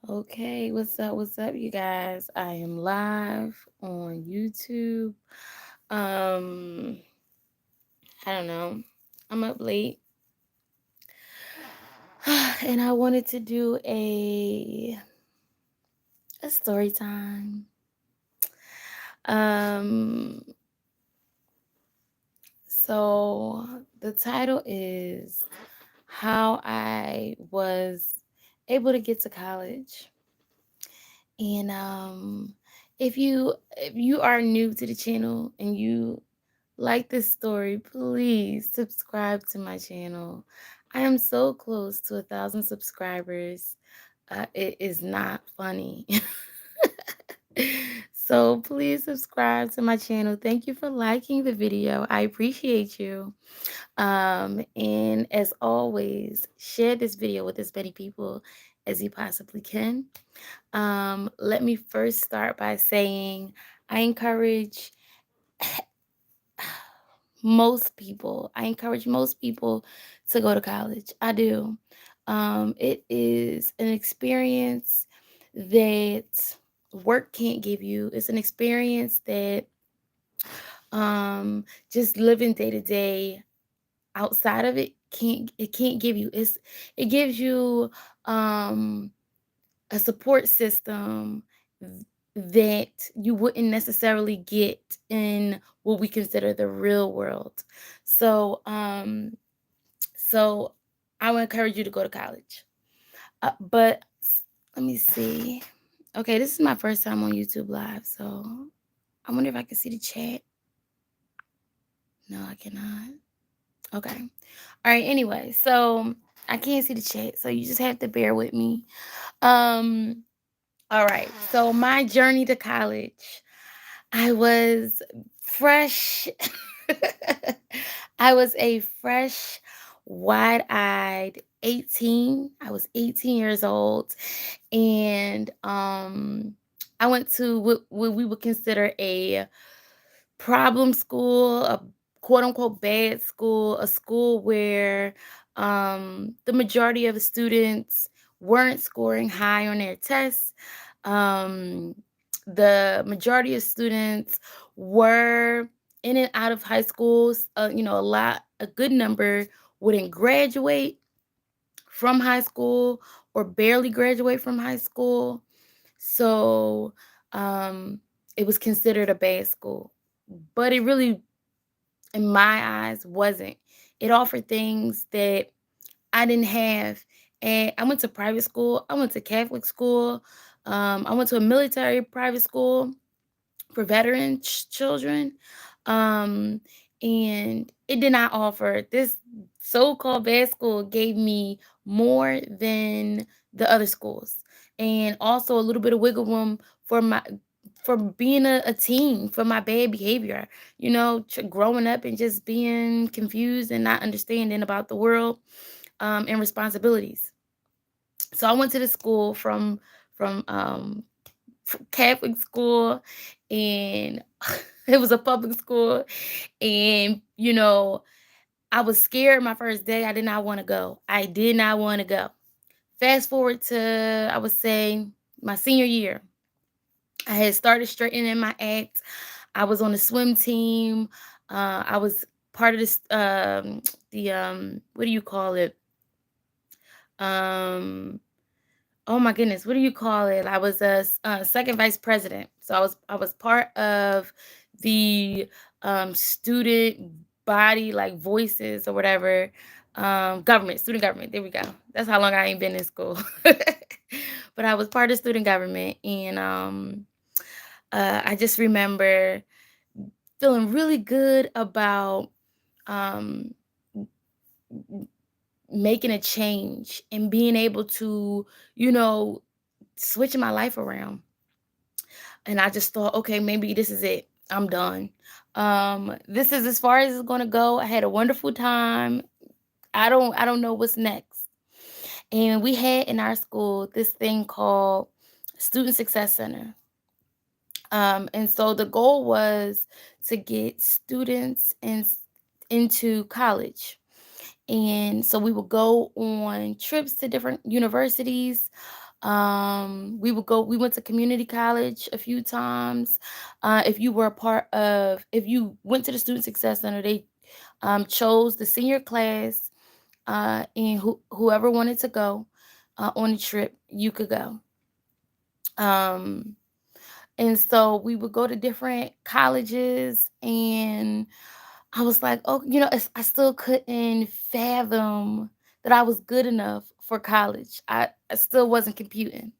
Okay, what's up? What's up, you guys? I am live on YouTube. Um, I don't know. I'm up late and I wanted to do a story time. Um, so the title is How I Was Able to Get to College. And if you are new to the channel and you like this story, please subscribe to my channel. I am so close to 1,000 subscribers. It is not funny. So please subscribe to my channel. Thank you for liking the video. I appreciate you. And as always, share this video with as many people as you possibly can. Let me first start by saying I encourage most people to go to college. I do. It is an experience that work can't give you. It's an experience that just living day to day outside of it can't give you. It gives you um a support system that you wouldn't necessarily get in what we consider the real world. So, so I would encourage you to go to college. Let me see. Okay, this is my first time on YouTube Live, so I wonder if I can see the chat. No, I cannot. Okay. All right. Anyway, so I can't see the chat, so you just have to bear with me. Um. All right. So my journey to college. I was fresh. I was a fresh, wide-eyed 18. I was 18 years old. And I went to what we would consider a problem school, a quote unquote bad school, a school where the majority of the students weren't scoring high on their tests. Um, the majority of students were in and out of high schools. A good number wouldn't graduate from high school or barely graduate from high school. So um, it was considered a bad school, but it really, in my eyes, wasn't. It offered things that I didn't have. And I went to private school. I went to Catholic school. I went to a military private school for veteran children. Um, and it did not offer this so-called bad school gave me more than the other schools, and also a little bit of wiggle room for being a teen, for my bad behavior, growing up and just being confused and not understanding about the world, and responsibilities. So I went to the school from Catholic school, and it was a public school, and I was scared my first day. I did not want to go. I did not want to go. Fast forward to, I would say, my senior year. I had started straightening my act. I was on the swim team. I was part of this the what do you call it? Um Oh my goodness, what do you call it? I was a second vice president. So I was part of the student body, like voices or whatever. Student government. There we go. That's how long I ain't been in school. But I was part of student government, and I just remember feeling really good about um making a change and being able to, you know, switch my life around. And I just thought, okay, maybe this is it. I'm done. This is as far as it's gonna go. I had a wonderful time. I don't know what's next. And we had in our school this thing called Student Success Center. And so the goal was to get students into college. And so we would go on trips to different universities. We went to community college a few times. If you went to the Student Success Center, they chose the senior class, and whoever wanted to go on the trip, you could go. Um, and so we would go to different colleges, and I was like, oh, I still couldn't fathom that I was good enough for college. I still wasn't computing.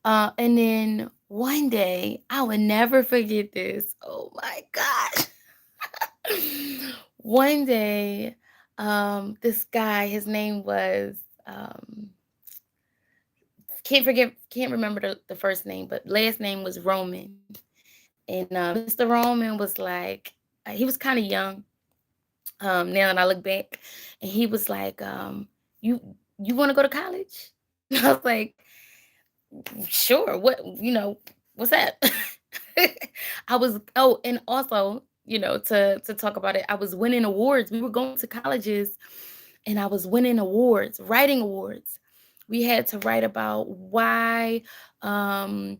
And then one day, I would never forget this. Oh my God. One day, this guy, his name was, um, can't remember the first name, but last name was Roman. And Mr. Roman was like, he was kind of young. Now that I look back, and he was like, "You you want to go to college?" And I was like, "Sure. What's that?" And also, to talk about it, I was winning awards. We were going to colleges, and I was winning awards, writing awards. We had to write about um,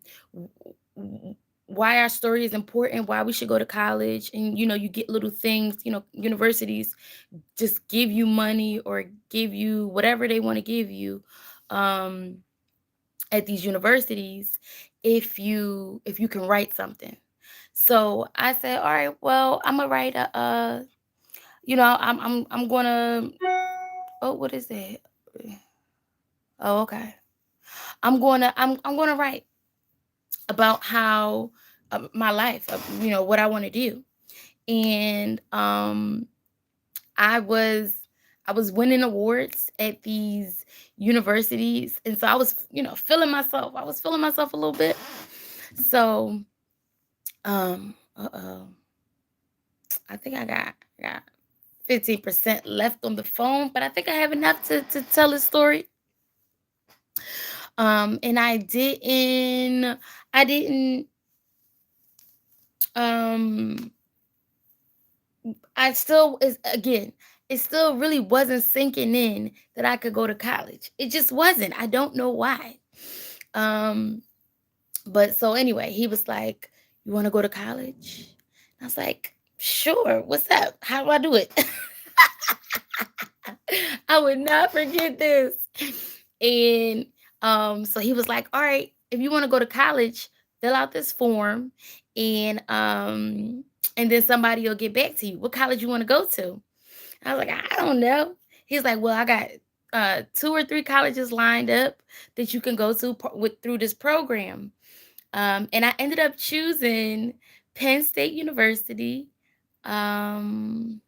w- why our story is important, why we should go to college, and you get little things. Universities just give you money or give you whatever they want to give you. Um, at these universities, if you can write something. So I said, all right, well, I'm gonna write I'm gonna, oh, what is that? Oh, okay. I'm gonna write about how, my life, what I want to do. And I was I was winning awards at these universities, and so I was, feeling myself. I was feeling myself a little bit. So, I think I got 15% left on the phone, but I think I have enough to tell a story. And I didn't um I still is again, it still really wasn't sinking in that I could go to college. It just wasn't. I don't know why. Um, but so anyway, he was like, "You want to go to college?" I was like, "Sure. What's up? How do I do it?" I would not forget this. And so he was like, "All right, if you want to go to college, fill out this form, and then somebody will get back to you. What college you want to go to?" I was like, "I don't know." He's like, "Well, I got two or three colleges lined up that you can go to through this program." And I ended up choosing Penn State University, um,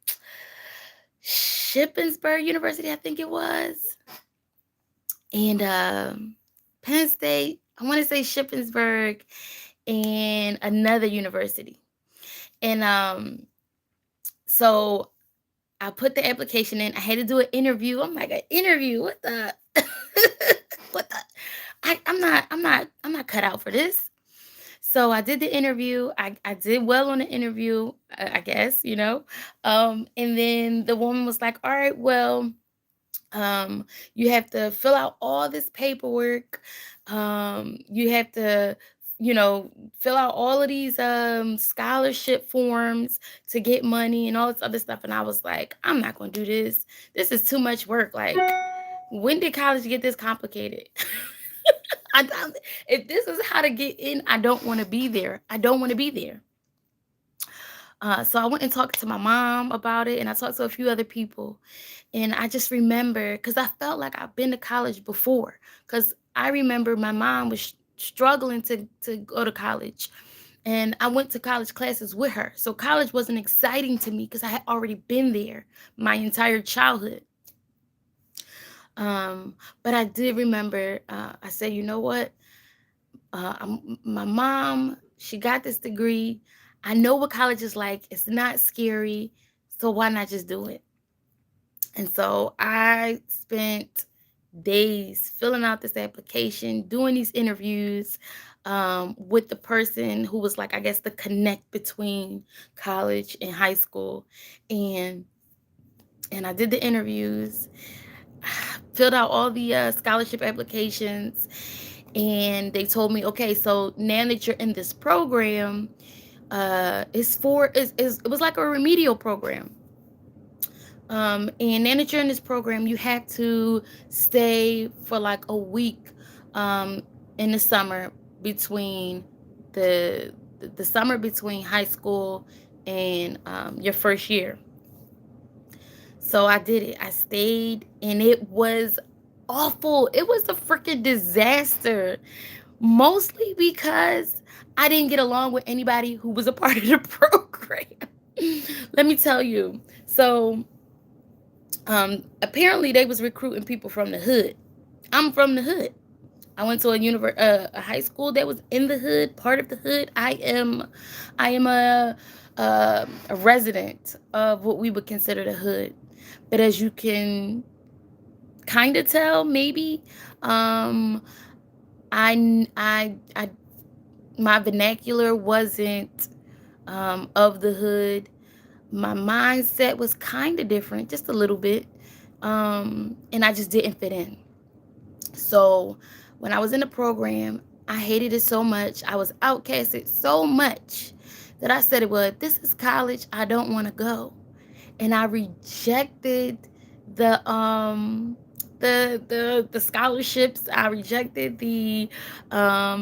Shippensburg University, I think it was, and Penn State. I want to say Shippensburg and another university. And so I put the application in. I had to do an interview. I'm like, an interview? What the? What the? I'm not cut out for this. So I did the interview. I did well on the interview, I guess, And then the woman was like, "All right, well, you have to fill out all this paperwork. You have to, fill out all of these scholarship forms to get money and all this other stuff." And I was like, "I'm not going to do this. This is too much work. Like, when did college get this complicated?" I don't, if this is how to get in, I don't want to be there. I don't want to be there. So I went and talked to my mom about it, and I talked to a few other people. And I just remember, because I felt like I've been to college before, because I remember my mom was struggling to go to college. And I went to college classes with her. So college wasn't exciting to me because I had already been there my entire childhood. But I did remember, I said, you know what? My mom, she got this degree. I know what college is like. It's not scary. So why not just do it? And so I spent days filling out this application, doing these interviews with the person who was like, I guess, the connect between college and high school. And I did the interviews, filled out all the scholarship applications, and they told me, okay, so now that you're in this program, it was like a remedial program. And now that you're in this program, you have to stay for like a week in the summer between the summer between high school and your first year. So I did it. I stayed, and it was awful. It was a freaking disaster. Mostly because I didn't get along with anybody who was a part of the program. Let me tell you. So apparently they was recruiting people from the hood. I'm from the hood. I went to a high school that was in the hood, part of the hood. I am a resident of what we would consider the hood. But as you can kind of tell, maybe, I my vernacular wasn't of the hood. My mindset was kind of different, just a little bit, and I just didn't fit in. So when I was in the program, I hated it so much. I was outcasted so much that I said, well, this is college. I don't want to go. And I rejected the scholarships. I rejected the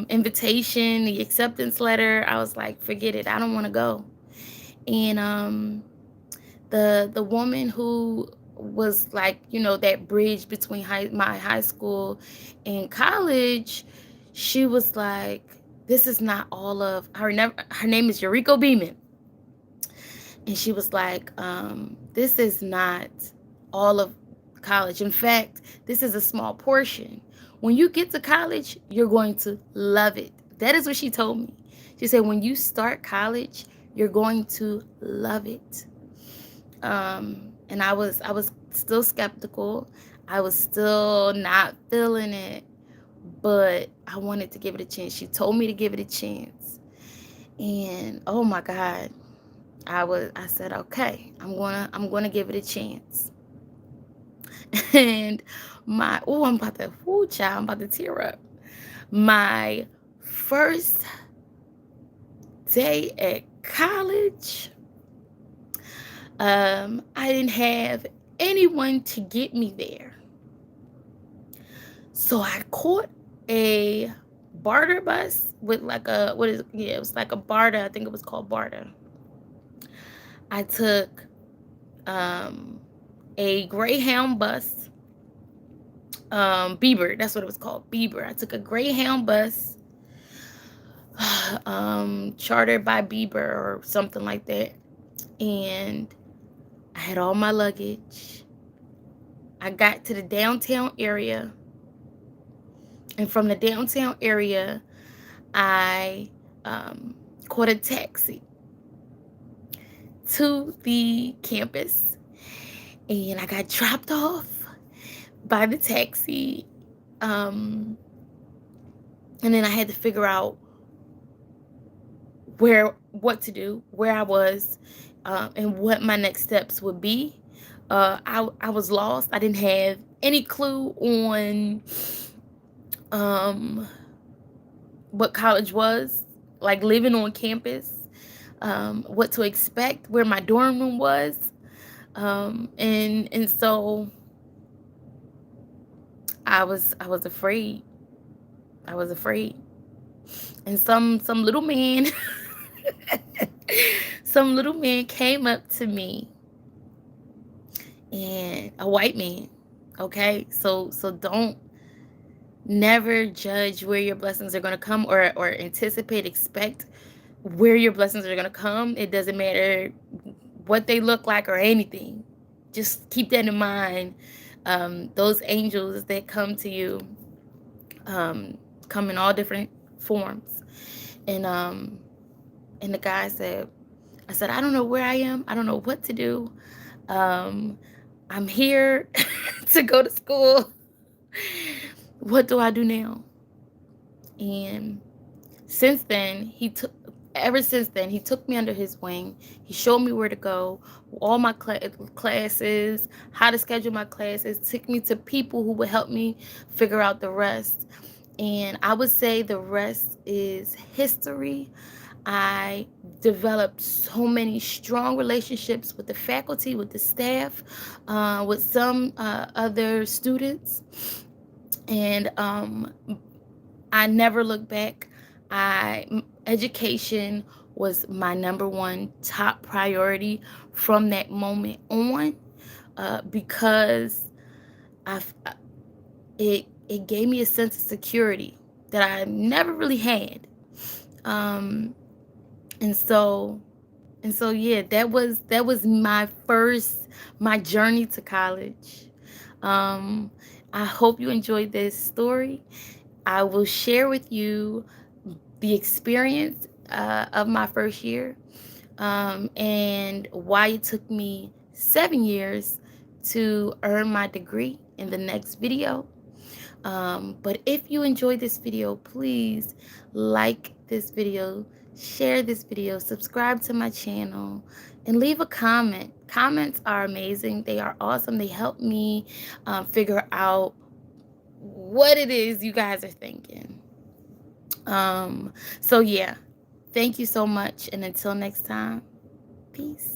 invitation, the acceptance letter. I was like, forget it. I don't want to go. And the woman who was like, that bridge between my high school and college, she was like, this is not all of her name is Eureka Beeman. And she was like, this is not all of college. In fact, this is a small portion. When you get to college, you're going to love it. That is what she told me. She said, when you start college, you're going to love it. And I was still skeptical. I was still not feeling it, but I wanted to give it a chance. She told me to give it a chance. And oh my God, I said, okay, I'm gonna give it a chance. And I'm about to tear up. My first day at college, I didn't have anyone to get me there. So I caught a barter bus with like it was like a barter. I think it was called barter. I took a Greyhound bus, Bieber, that's what it was called, Bieber. I took a Greyhound bus, chartered by Bieber or something like that, and I had all my luggage. I got to the downtown area, and from the downtown area, I caught a taxi to the campus, and I got dropped off by the taxi, and then I had to figure out what to do, where I was, and what my next steps would be. I was lost. I didn't have any clue on what college was, like living on campus, what to expect, where my dorm room was, and so I was afraid. I was afraid, and some little man, some little man came up to me, and a white man. Okay, so don't never judge where your blessings are going to come, or expect where your blessings are going to come. It doesn't matter what they look like or anything. Just keep that in mind. Those angels that come to you come in all different forms. And the guy said, I said, I don't know where I am. I don't know what to do. I'm here to go to school. What do I do now? And since then, ever since then, he took me under his wing. He showed me where to go, all my classes, how to schedule my classes, took me to people who would help me figure out the rest. And I would say the rest is history. I developed so many strong relationships with the faculty, with the staff, with some other students. And I never look back. Education was my number one top priority from that moment on, because I it gave me a sense of security that I never really had. Um, and so yeah, that was my journey to college. Um, I hope you enjoyed this story. I will share with you the experience of my first year, and why it took me 7 years to earn my degree in the next video. But if you enjoyed this video, please like this video, share this video, subscribe to my channel, and leave a comment. Comments are amazing. They are awesome. They help me figure out what it is you guys are thinking. So yeah, thank you so much. And until next time, peace.